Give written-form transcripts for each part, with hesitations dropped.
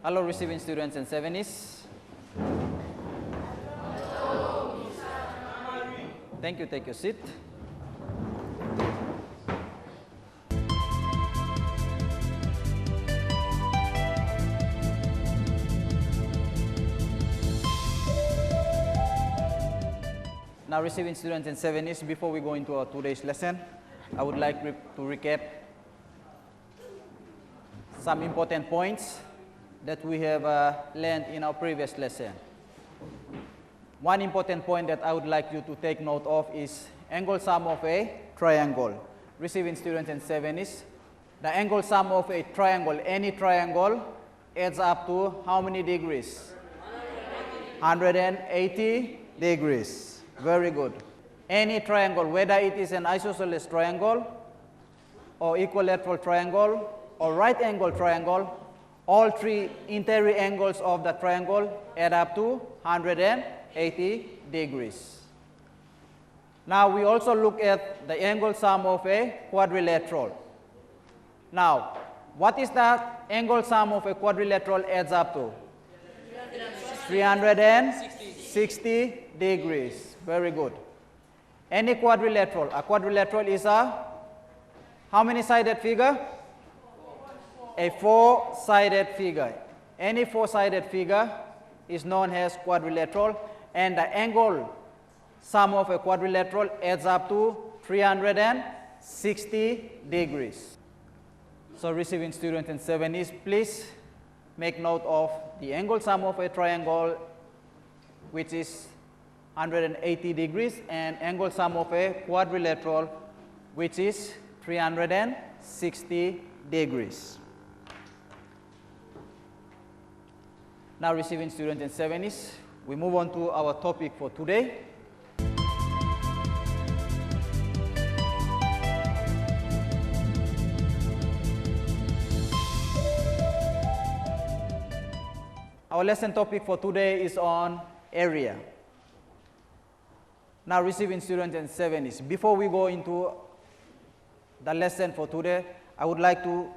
Hello, receiving students and Sevenis. Thank you. Take your seat. Now, receiving students and Sevenis, before we go into our today's lesson, I would like to recap some important points that we have learned in our previous lesson. One important point that I would like you to take note of is angle sum of a triangle. Receiving students and Sevenis, the angle sum of a triangle, any triangle, adds up to how many degrees? 180 degrees. Very good. Any triangle, whether it is an isosceles triangle or equilateral triangle or right angle triangle, all three interior angles of the triangle add up to 180 degrees. Now we also look at the angle sum of a quadrilateral. Now, what is the angle sum of a quadrilateral adds up to? 360 degrees. Very good. Any quadrilateral, a quadrilateral is a how many sided figure? A four-sided figure. Any four-sided figure is known as quadrilateral, and the angle sum of a quadrilateral adds up to 360 degrees. So receiving students and Sevenis, please make note of the angle sum of a triangle, which is 180 degrees, and angle sum of a quadrilateral, which is 360 degrees. Now, receiving students and Sevenis, we move on to our topic for today. Our lesson topic for today is on area. Now, receiving students and Sevenis, before we go into the lesson for today, I would like to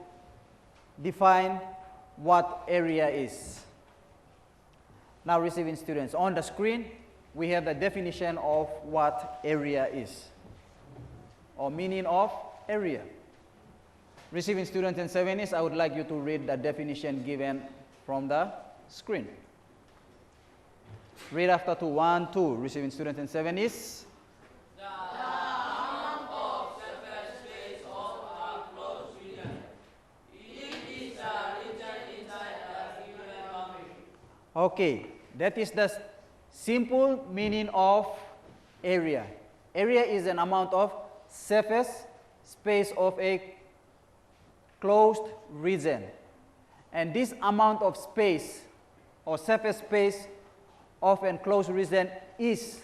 define what area is. Now, receiving students, on the screen, we have the definition of what area is, or meaning of area. Receiving students and Sevenis, I would like you to read the definition given from the screen. Read after 2. 1, 2. Receiving students and Sevenis. The amount of surface space of a closed region. It is a region inside a given boundary. Okay, that is the simple meaning of area. Area is an amount of surface space of a closed region. And this amount of space or surface space of an closed region is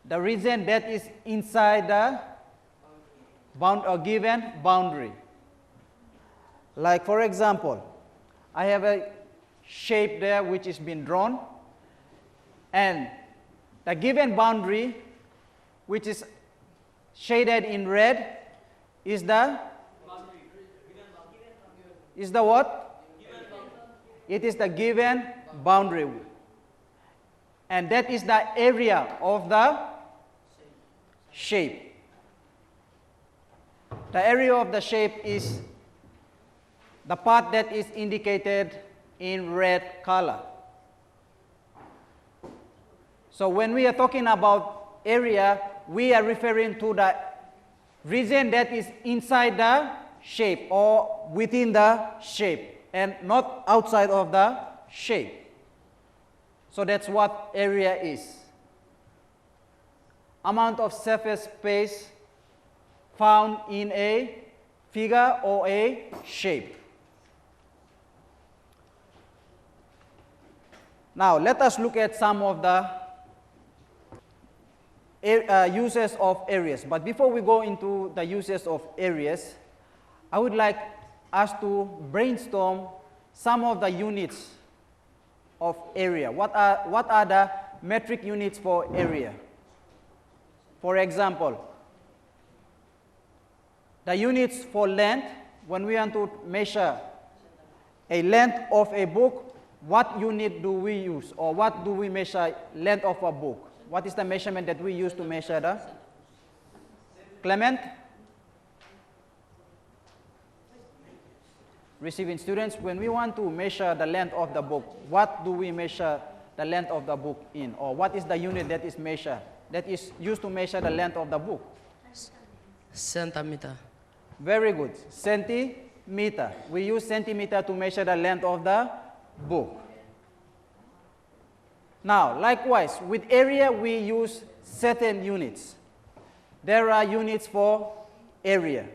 the region that is inside the given boundary. Like, for example, I have a shape there which is being drawn, and the given boundary, which is shaded in red, is the what? It is the given boundary, and that is the area of the shape. The area of the shape is the part that is indicated in red color. So when we are talking about area, we are referring to the region that is inside the shape or within the shape and not outside of the shape. So that's what area is. Amount of surface space found in a figure or a shape. Now, let us look at some of the uses of areas. But before we go into the uses of areas, I would like us to brainstorm some of the units of area. What are the metric units for area? For example, the units for length, when we want to measure a length of a book, what unit do we use, or what do we measure length of a book? What is the measurement that we use to measure the? Clement? Receiving students, when we want to measure the length of the book, what do we measure the length of the book in? Or what is the unit that is measured, that is used to measure the length of the book? Centimeter. Very good. Centimeter. We use centimeter to measure the length of the book. Now, likewise, with area we use certain units. There are units for area.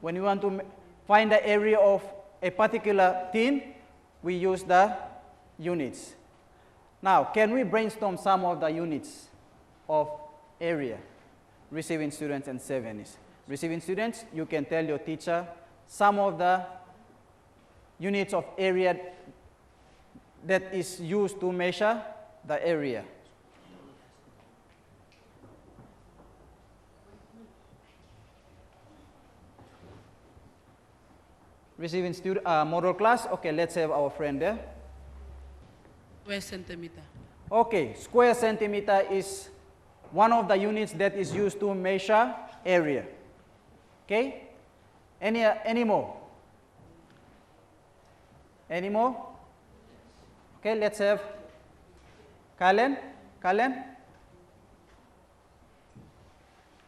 When we want to find the area of a particular thing, we use the units. Now, can we brainstorm some of the units of area? Receiving students and service. Receiving students, you can tell your teacher some of the units of area that is used to measure the area. Receiving student, model class, okay, let's have our friend there. Square centimeter. Okay, square centimeter is one of the units that is used to measure area. Okay? Any more? Any more? Okay, let's have Kalen. Kalen?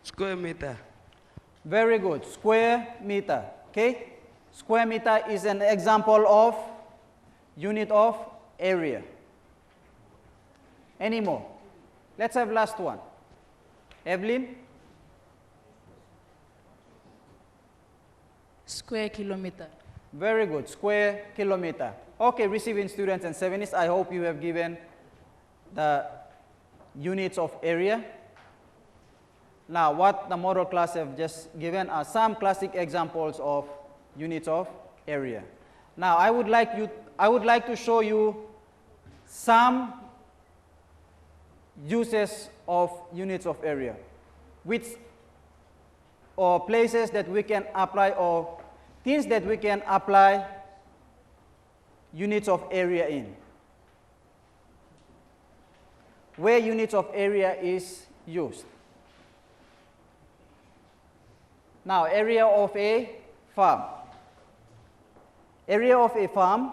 Square meter. Very good. Square meter. Okay? Square meter is an example of unit of area. Any more? Let's have last one. Evelyn? Square kilometer. Very good. Square kilometer. Okay, receiving students and service, I hope you have given the units of area. Now, what the model class have just given are some classic examples of units of area. Now, I would like to show you some uses of units of area, which or places that we can apply or things that we can apply units of area in. Where units of area is used. Now, area of a farm. Area of a farm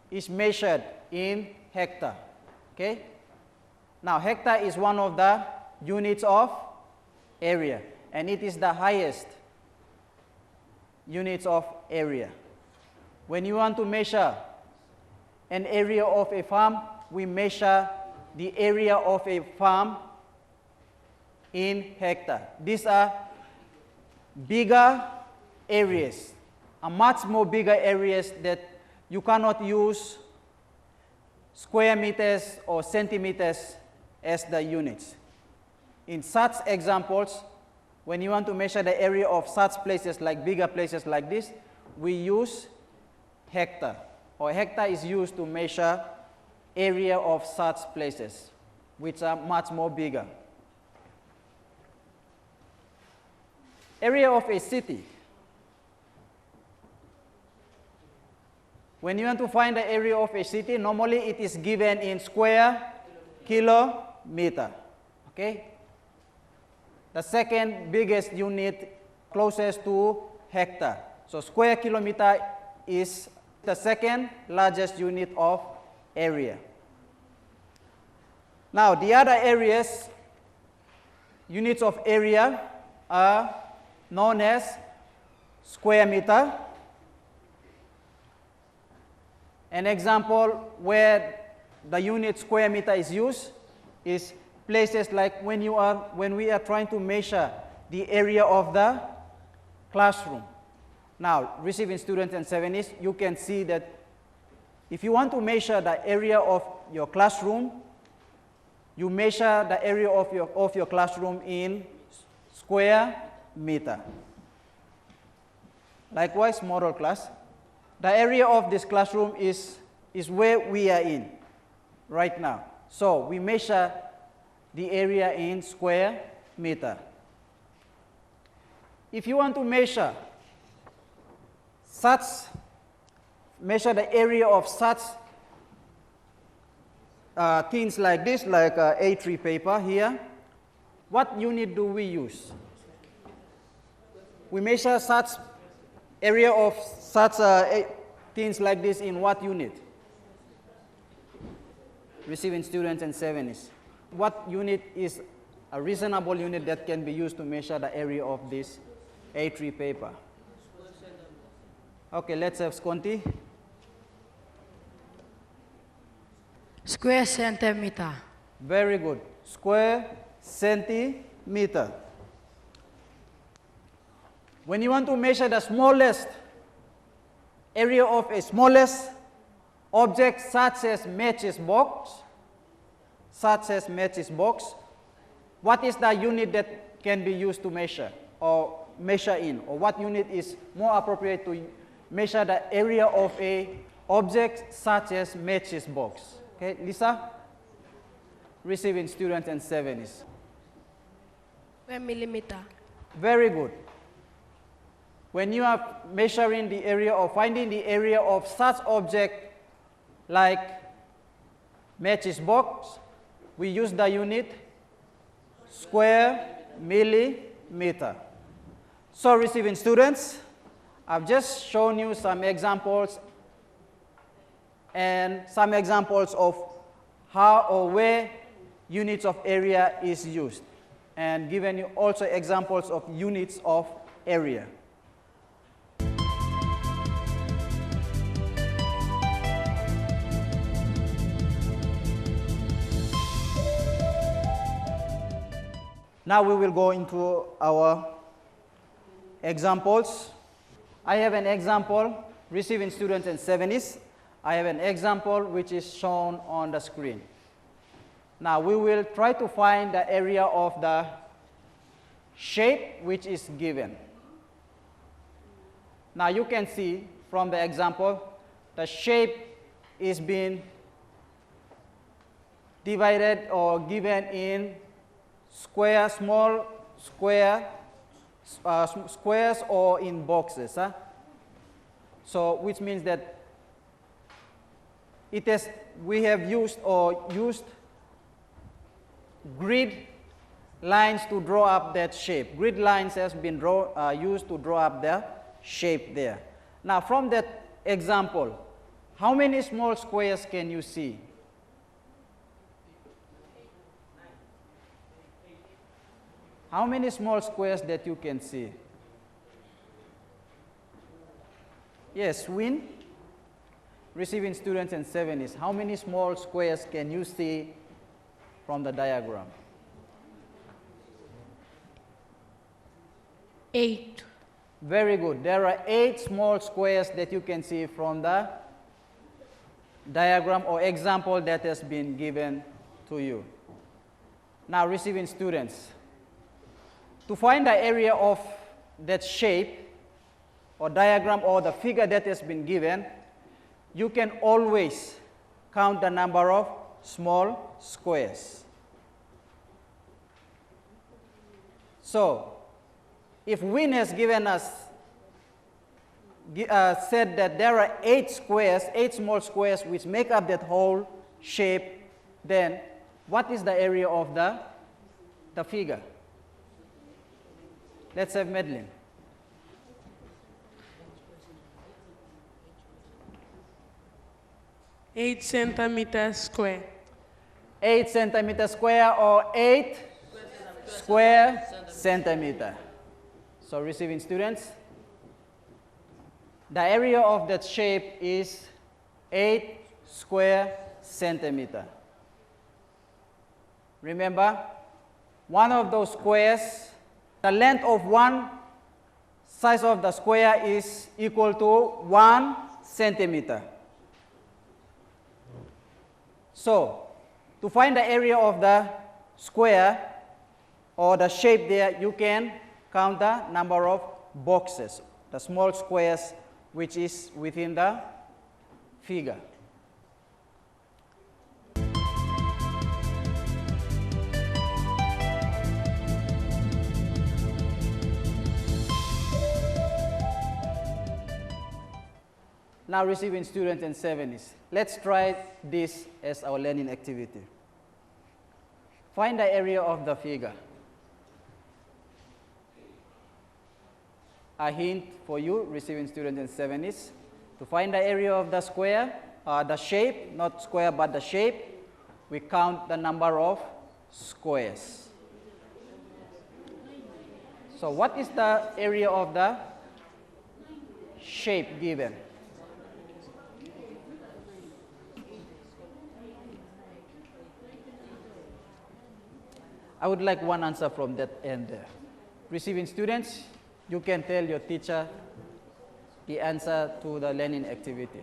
is measured in hectare. Okay? Now, hectare is one of the units of area, and it is the highest units of area. When you want to measure an area of a farm, we measure the area of a farm in hectare. These are bigger areas, much more bigger areas that you cannot use square meters or centimeters as the units. In such examples, when you want to measure the area of such places like bigger places like this, we use hectare, or hectare is used to measure area of such places, which are much more bigger. Area of a city. When you want to find the area of a city, normally it is given in square kilometer. Okay? The second biggest unit closest to hectare. So square kilometer is the second largest unit of area. Now, the other areas, units of area, are known as square meter. An example where the unit square meter is used is places like when we are trying to measure the area of the classroom. Now, receiving students and service, you can see that if you want to measure the area of your classroom, you measure the area of your classroom in square meter. Likewise, model class. The area of this classroom is where we are in right now. So we measure the area in square meter. If you want to measure such measure the area of such things like this, like A3 paper here, what unit do we use? We measure such area of such things like this in what unit? Receiving students and 70s. What unit is a reasonable unit that can be used to measure the area of this A3 paper? Okay, let's have Sconti. Square centimeter. Very good. Square centimeter. When you want to measure the smallest area of a smallest object such as matches box, what is the unit that can be used to measure or measure in, or what unit is more appropriate to measure the area of a object such as matches box? Okay, Lisa? Receiving students and 70s. 1 millimeter. Very good. When you are measuring the area or finding the area of such object like matches box, we use the unit square millimeter. So receiving students, I've just shown you some examples and some examples of how or where units of area is used, and given you also examples of units of area. Now we will go into our examples. I have an example, receiving students and 70s. I have an example which is shown on the screen. Now we will try to find the area of the shape which is given. Now you can see from the example, the shape is being divided or given in square, small square, squares or in boxes. So which means that we have used grid lines to draw up that shape. Grid lines has been used to draw up the shape there. Now from that example, how many small squares can you see? How many small squares that you can see? Yes, Win, receiving students and 70s. How many small squares can you see from the diagram? 8. Very good. There are 8 small squares that you can see from the diagram or example that has been given to you. Now, receiving students, to find the area of that shape or diagram or the figure that has been given, you can always count the number of small squares. So, if Win has given us, said that there are 8 squares, 8 small squares which make up that whole shape, then what is the area of the figure? Let's have Madeline. Eight centimeters square. 8 centimeters square or 8 square centimeter. So receiving students, the area of that shape is 8 square centimeter. Remember, one of those squares, the length of one size of the square is equal to 1 centimeter. So, to find the area of the square or the shape there, you can count the number of boxes, the small squares which is within the figure. Now receiving students and 70s. Let's try this as our learning activity. Find the area of the figure. A hint for you, receiving students and 70s. To find the area of the square, the shape, not square but the shape, we count the number of squares. So what is the area of the shape given? I would like one answer from that end there. Receiving students, you can tell your teacher the answer to the learning activity.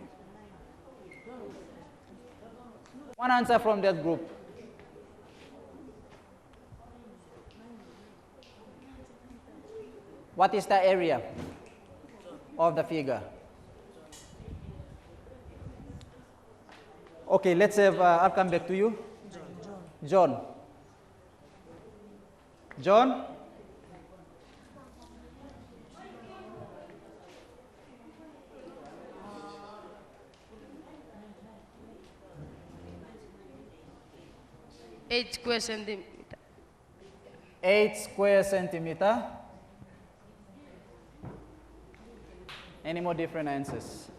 One answer from that group. What is the area of the figure? Okay, let's have, I'll come back to you. John. John? Eight square centimeter. 8 square centimeter. Any more different answers?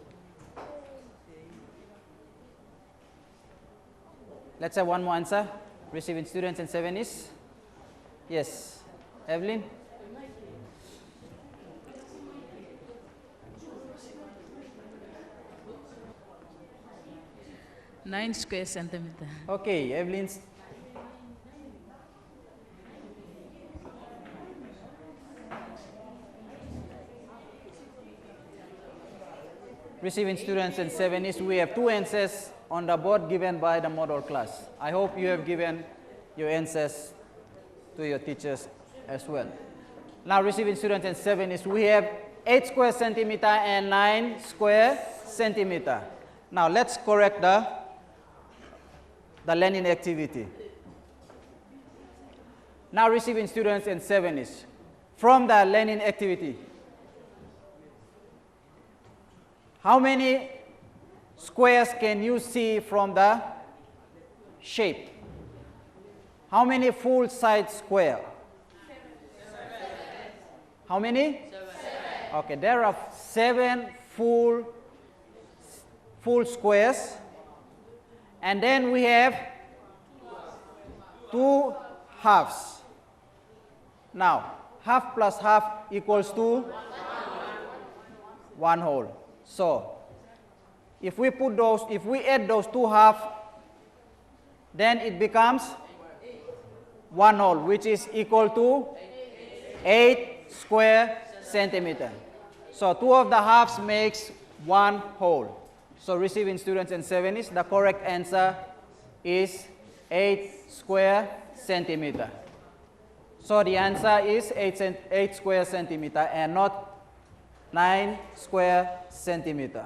Let's have one more answer. Receiving students and 70s. Yes. Evelyn? Nine square centimeter. Okay, Evelyn's. Receiving students and 70s, we have two answers on the board given by the model class. I hope you have given your answers to your teachers as well. Now receiving students and 70s, we have 8 square centimeter and 9 square centimeter. Now let's correct the learning activity. Now receiving students and 70s, from the learning activity, how many squares can you see from the shape? How many full-size square? 7. How many? 7. Okay, there are 7 full squares. And then we have 2 halves. Now, half plus half equals to 1 whole. So, if we add those 2 halves, then it becomes 1 whole, which is equal to 8 square centimeter. So 2 of the halves makes 1 whole. So receiving students and 70s, the correct answer is 8 square centimeter. So the answer is 8 square centimeter and not 9 square centimeter.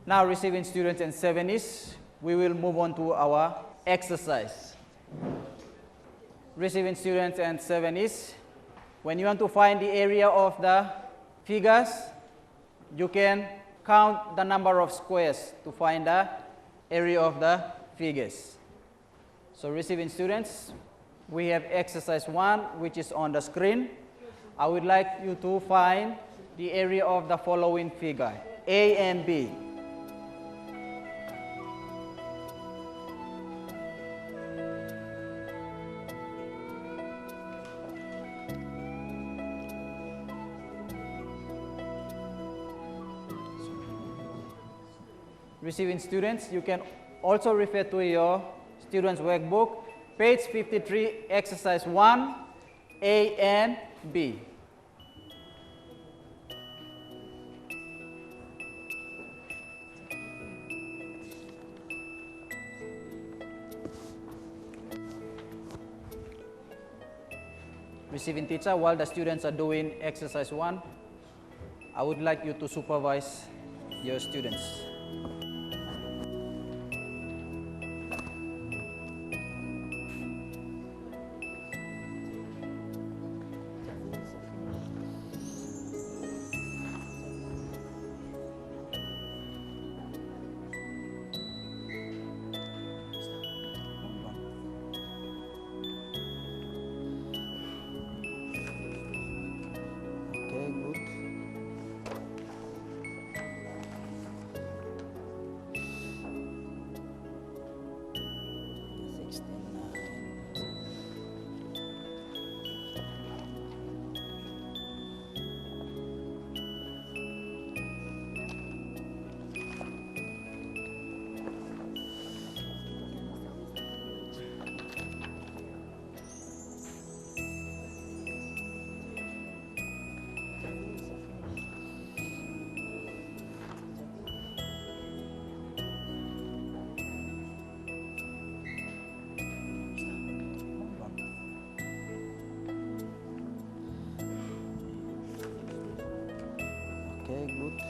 Now receiving students and 70s, we will move on to our exercise. Receiving students and 70s, when you want to find the area of the figures, you can count the number of squares to find the area of the figures. So receiving students, we have exercise 1, which is on the screen. I would like you to find the area of the following figure, A and B. Receiving students, you can also refer to your students' workbook, page 53, exercise 1, A and B. Receiving teacher, while the students are doing exercise 1, I would like you to supervise your students. Okay, good.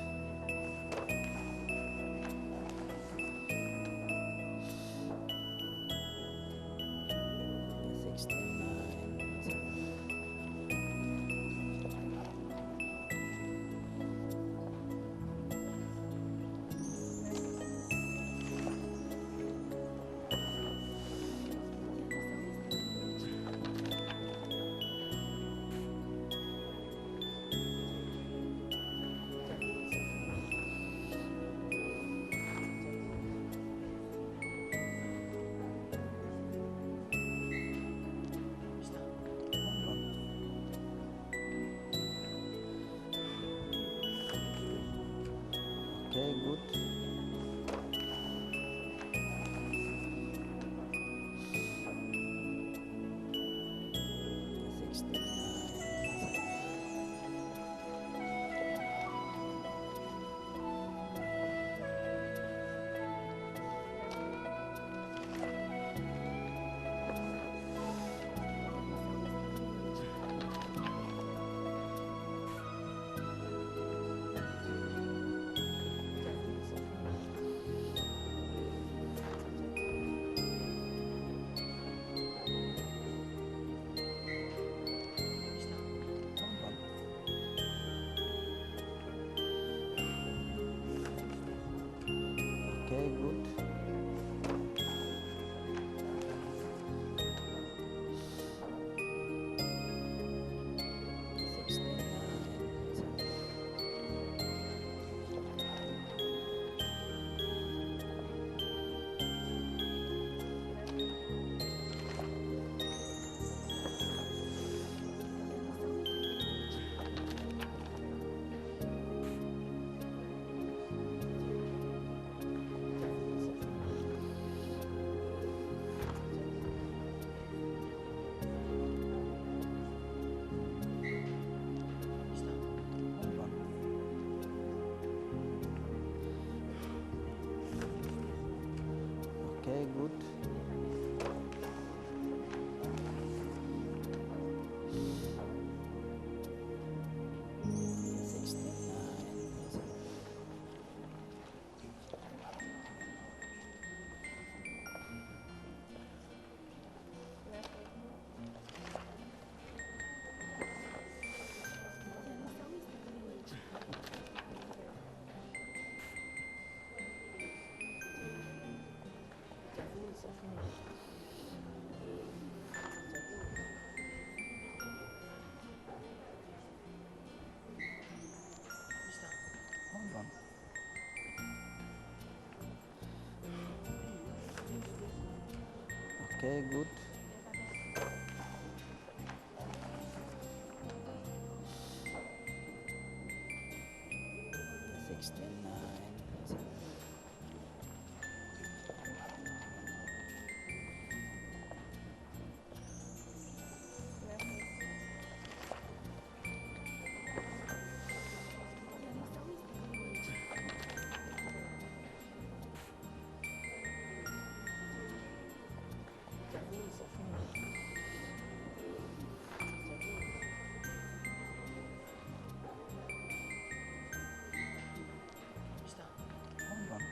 Okay, good. Okay, good. Okay, good. Hold on. Okay, good. Hold on.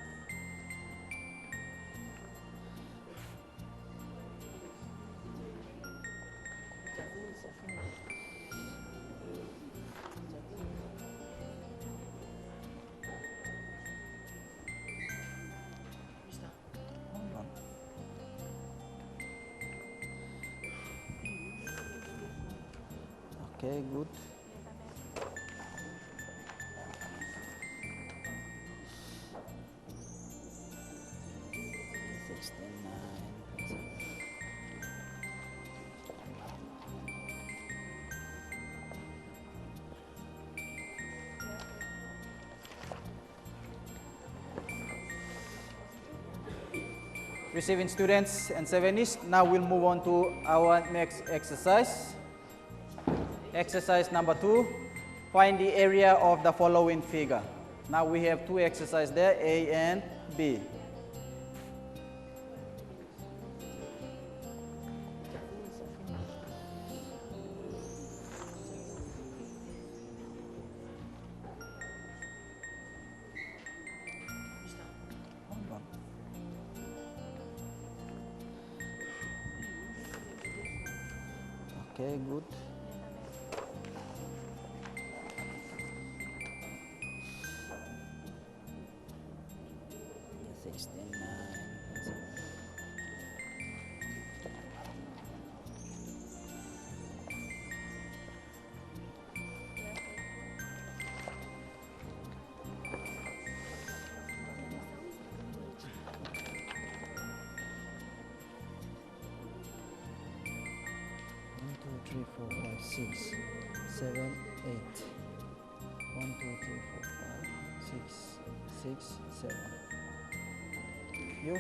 Hold on. Okay, good. Receiving students and 7ish, now we'll move on to our next exercise. Exercise number 2, find the area of the following figure. Now we have two exercises there, A and B. Okay, good. The 69. One, two, three, four, five, six, 7, 8. 1, 2, 3, 4, 5, 6, 6, 7. You?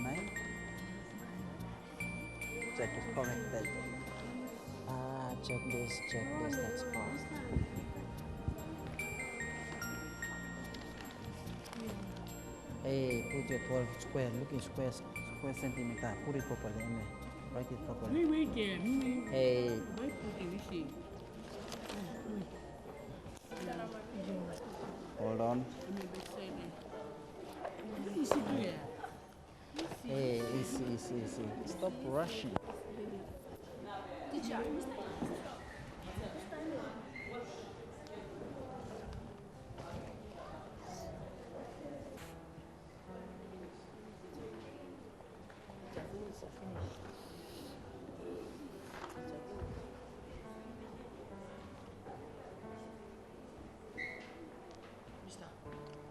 9? Check it corrected. Check this, that's correct. Hey, put your 12 square, looking square centimeter, put it properly in there. Write it properly. Hey. Hold on. Hey, easy. Stop rushing.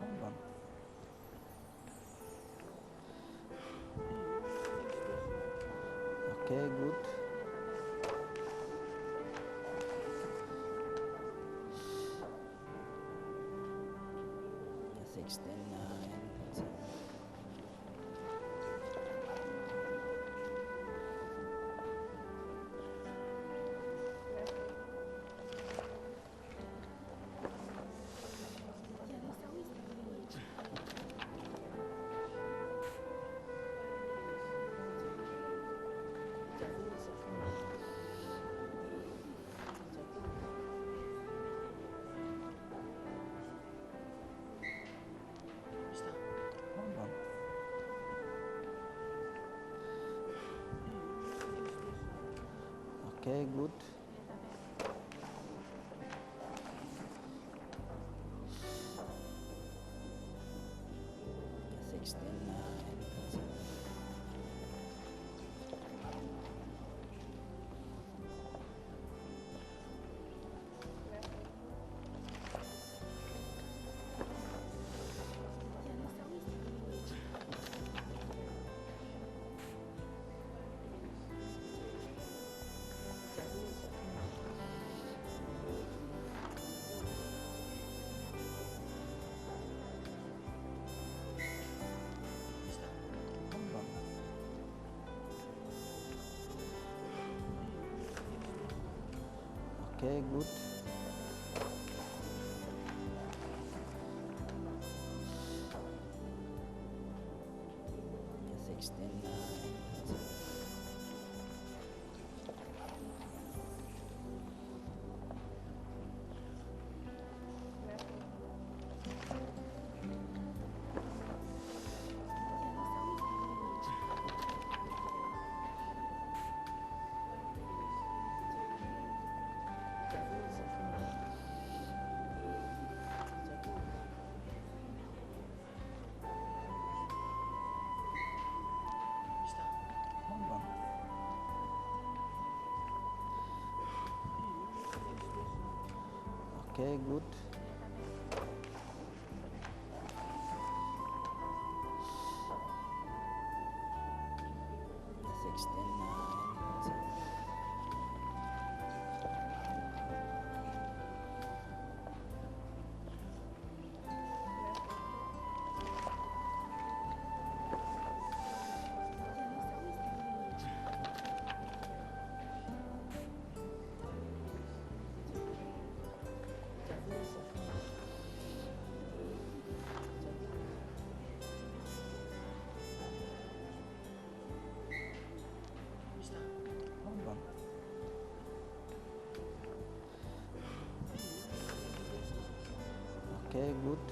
Hold on. Okay, good. The 69. Hold on. Okay, good. The 69. Hold on. Okay, good. The 69. Hold on. Okay, good. The 69. Hold on. Okay, good.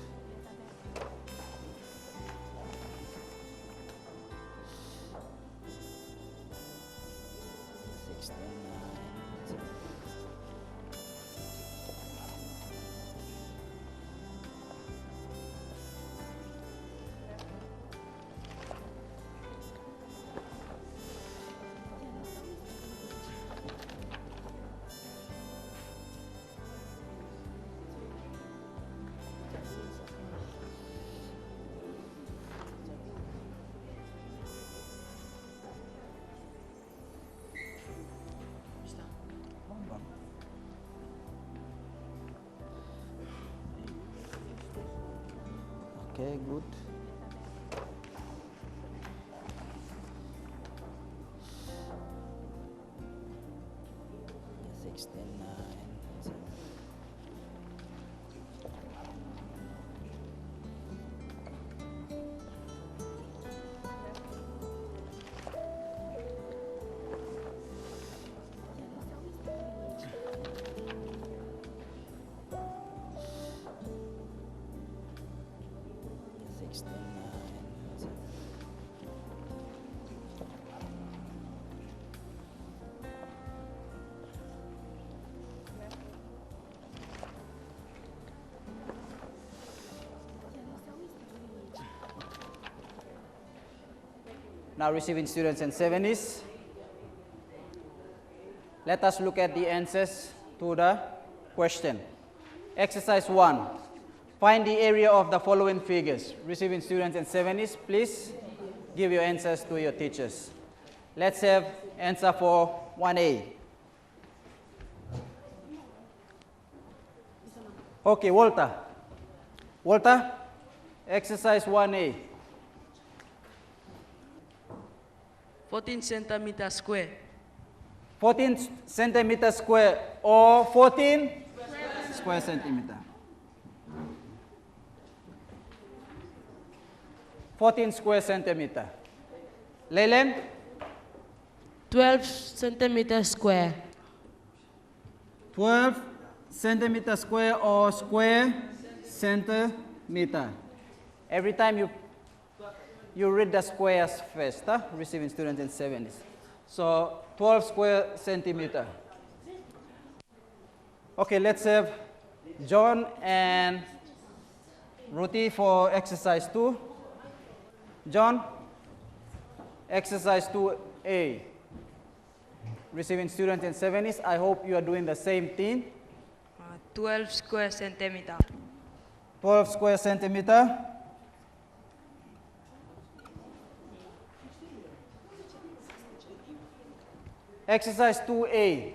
Okay, good. Now receiving students and 70s. Let us look at the answers to the question. Exercise 1. Find the area of the following figures. Receiving students and 70s, please give your answers to your teachers. Let's have answer for 1A. Okay, Walter. Walter, exercise 1A. 14 centimeters square. 14 centimeters square or 14 square centimeter. 14 square centimeter. Leyland? 12 centimeters square. 12 centimeter square or square centimeter. Every time you read the squares first, receiving students in 70s. So 12 square centimeter. Okay, let's have John and Ruthie for exercise 2. John, exercise 2A. Receiving students in 70s, I hope you are doing the same thing. 12 square centimeter. 12 square centimeter. Exercise 2A.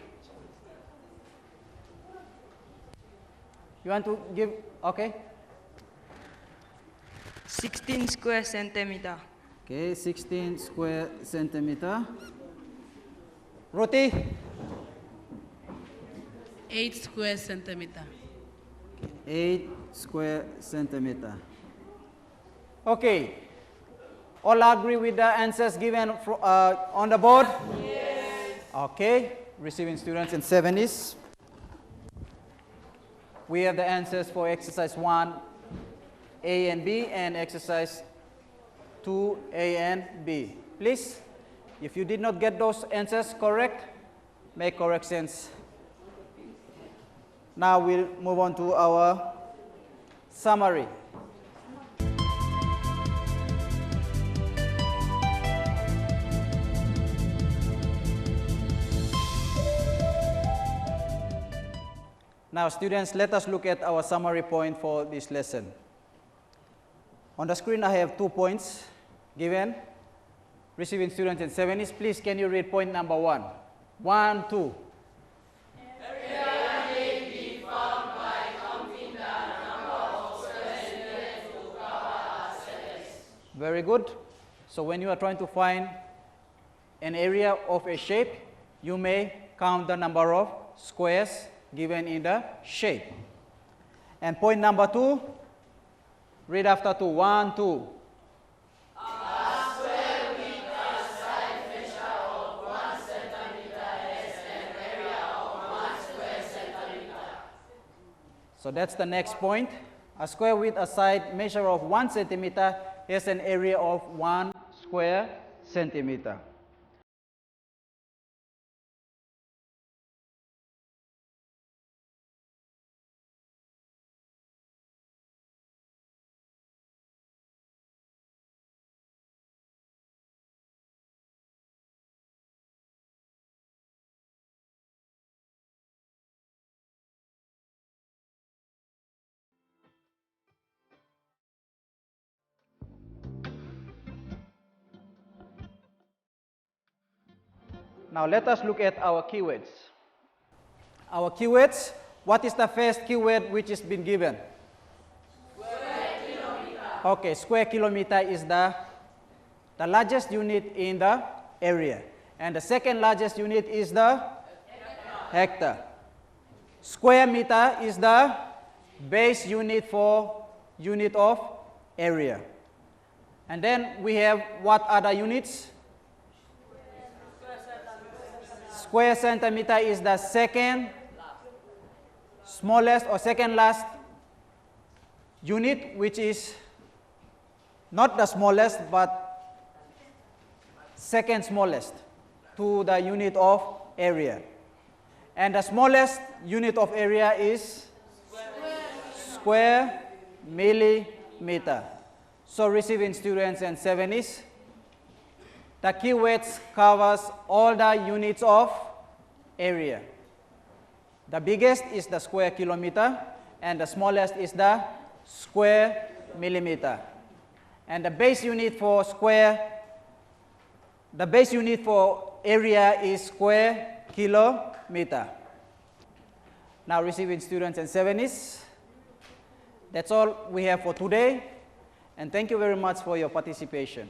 You want to give, okay? 16 square centimeter. Okay, 16 square centimeter. Ruthie? 8 square centimeter. 8 square centimeter. Okay. All agree with the answers given on the board? Yes. Okay. Receiving students in 70s. We have the answers for exercise 1, A and B, and exercise 2, A and B. Please, if you did not get those answers correct, make corrections. Now we'll move on to our summary. Now students, let us look at our summary point for this lesson. On the screen I have 2 points given. Receiving students in 70s, please can you read point number 1? 1, 2. Very good. So when you are trying to find an area of a shape, you may count the number of squares given in the shape. And point number 2, read after 2. 1, 2. A square with a side measure of 1 centimeter has an area of 1 square centimeter. So that's the next point. A square with a side measure of 1 centimeter has an area of 1 square centimeter. Now let us look at our keywords. Our keywords, what is the first keyword which has been given? Square kilometer. Okay, square kilometer is the largest unit in the area. And the second largest unit is the hectare. Square meter is the base unit for unit of area. And then we have what other units? Square centimeter is the second smallest or second last unit, which is not the smallest but second smallest to the unit of area. And the smallest unit of area is square millimeter. So receiving students and 7s, the keywords covers all the units of area. The biggest is the square kilometer and the smallest is the square millimeter. And the base unit for area is square kilometer. Now receiving students and 7s, that's all we have for today. And thank you very much for your participation.